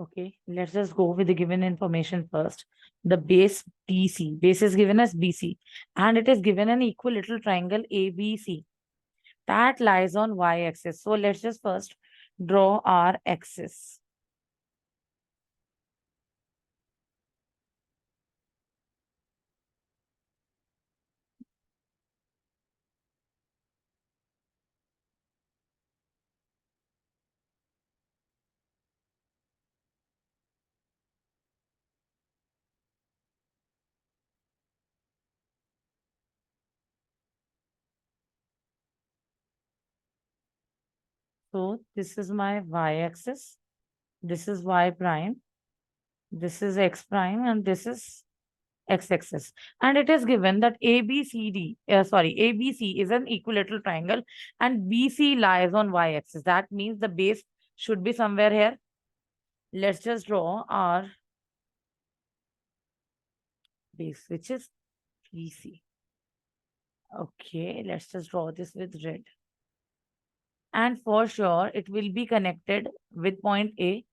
Okay, let's just go with the given information first. The base BC, base is given as BC, and it is given an equilateral triangle ABC that lies on y-axis. So let's just first draw our axis. So this is my y-axis, this is y prime, this is x prime, and this is x-axis. And it is given that ABC is an equilateral triangle and BC lies on y-axis. That means the base should be somewhere here. Let's just draw our base, which is BC. Okay, let's just draw this with red. And for sure, it will be connected with point A.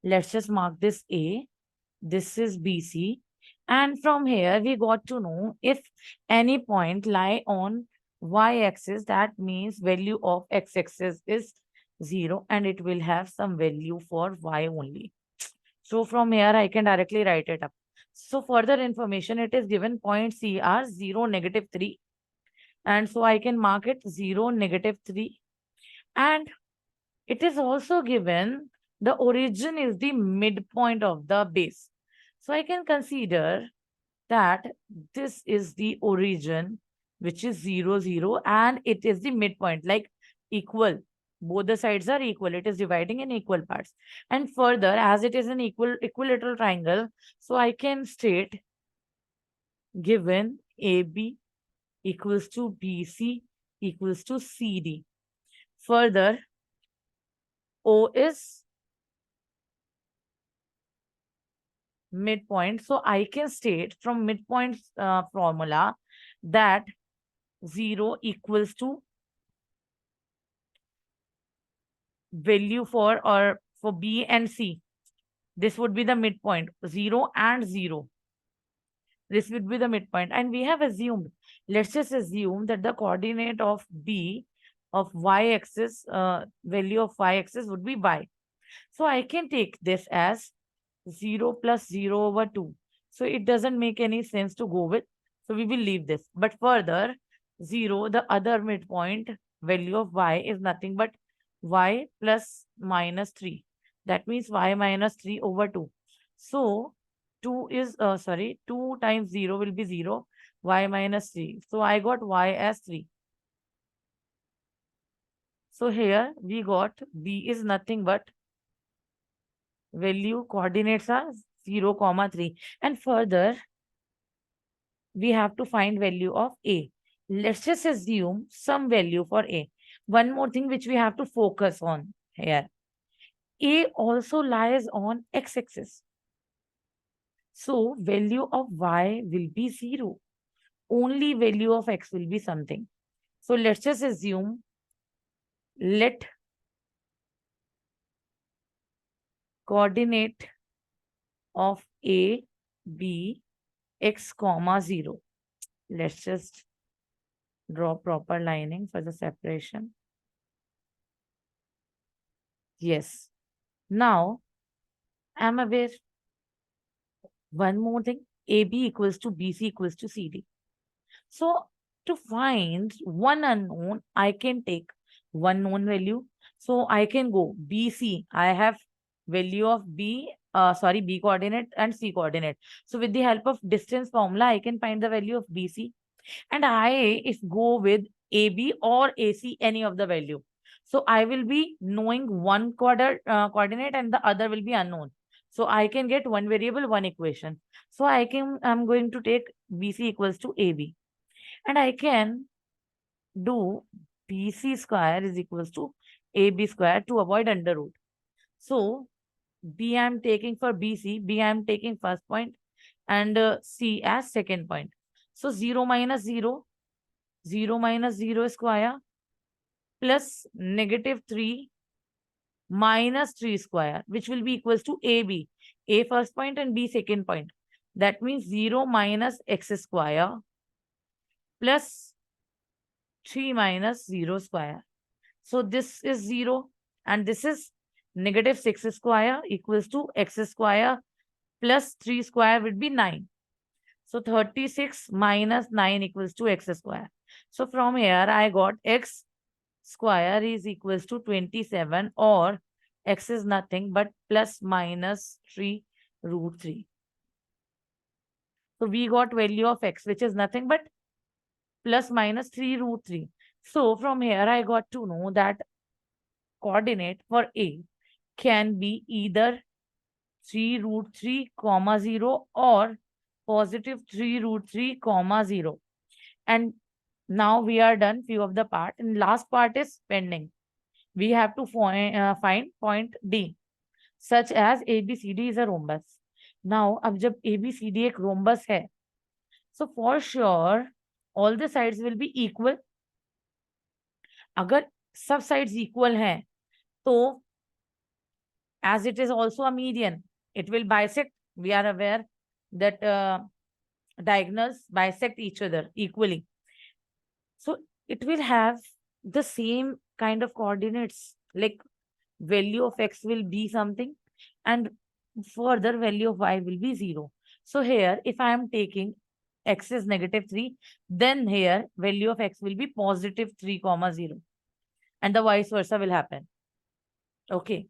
Let's just mark this A. This is BC. And from here, we got to know if any point lie on y-axis, that means value of x-axis is 0 and it will have some value for y only. So from here, I can directly write it up. So further information, it is given point C are 0, -3. And so I can mark it 0, -3. And it is also given the origin is the midpoint of the base. So I can consider that this is the origin, which is 0, 0, and it is the midpoint, like equal. Both the sides are equal. It is dividing in equal parts. And further, as it is an equilateral triangle, so I can state given AB equals to BC equals to CD. Further, O is midpoint. So I can state from midpoint formula that 0 equals to value for B and C. This would be the midpoint, 0 and 0. This would be the midpoint. And we have assumed, let's just assume that the coordinate of B of y-axis, value of y-axis would be y. So I can take this as 0 plus 0 over 2. So it doesn't make any sense to go with. So we will leave this. But further, 0, the other midpoint value of y is nothing but y plus -3. That means y minus 3 over 2. So 2 times 0 will be 0, y minus 3. So I got y as 3. So here we got b is nothing but value coordinates are 0, 3. And further, we have to find value of A. Let's just assume some value for A. One more thing which we have to focus on here. A also lies on x-axis. So value of y will be 0. Only value of x will be something. So let's just assume, let coordinate of A be x, 0. Let's just draw proper lining for the separation. Yes. Now, I'm aware. One more thing, AB equals to BC equals to CD. So to find one unknown, I can take one known value. So I can go BC. I have value of B coordinate and C coordinate. So with the help of distance formula, I can find the value of BC. And I, if go with AB or AC, any of the value. So I will be knowing one coordinate and the other will be unknown. So I can get one variable, one equation. So I'm going to take BC equals to AB. And I can do BC square is equals to AB square to avoid under root. So B I'm taking for BC, B I'm taking first point and C as second point. So 0 minus 0, 0 minus 0 square plus -3 minus 3 square, which will be equals to AB. A first point and B second point. That means 0 minus x square plus 3 minus 0 square. So this is 0 and this is negative 6 square equals to x square plus 3 square would be 9. So 36 minus 9 equals to x square. So from here I got x square is equals to 27, or x is nothing but plus minus 3 root 3. So we got value of x, which is nothing but plus minus 3 root 3. So from here I got to know that coordinate for A can be either 3 root 3 comma 0 or positive 3 root 3 comma 0. And now we are done few of the part, and last part is pending. We have to find point D, such as ABCD is a rhombus. Now अब जब ABCD एक rhombus है, so for sure all the sides will be equal. अगर सब sides equal हैं, तो as it is also a median, it will bisect. We are aware that diagonals bisect each other equally. So it will have the same kind of coordinates, like value of x will be something and further value of y will be 0. So here, if I am taking x is negative 3, then here value of x will be positive 3 comma 0, and the vice versa will happen. Okay.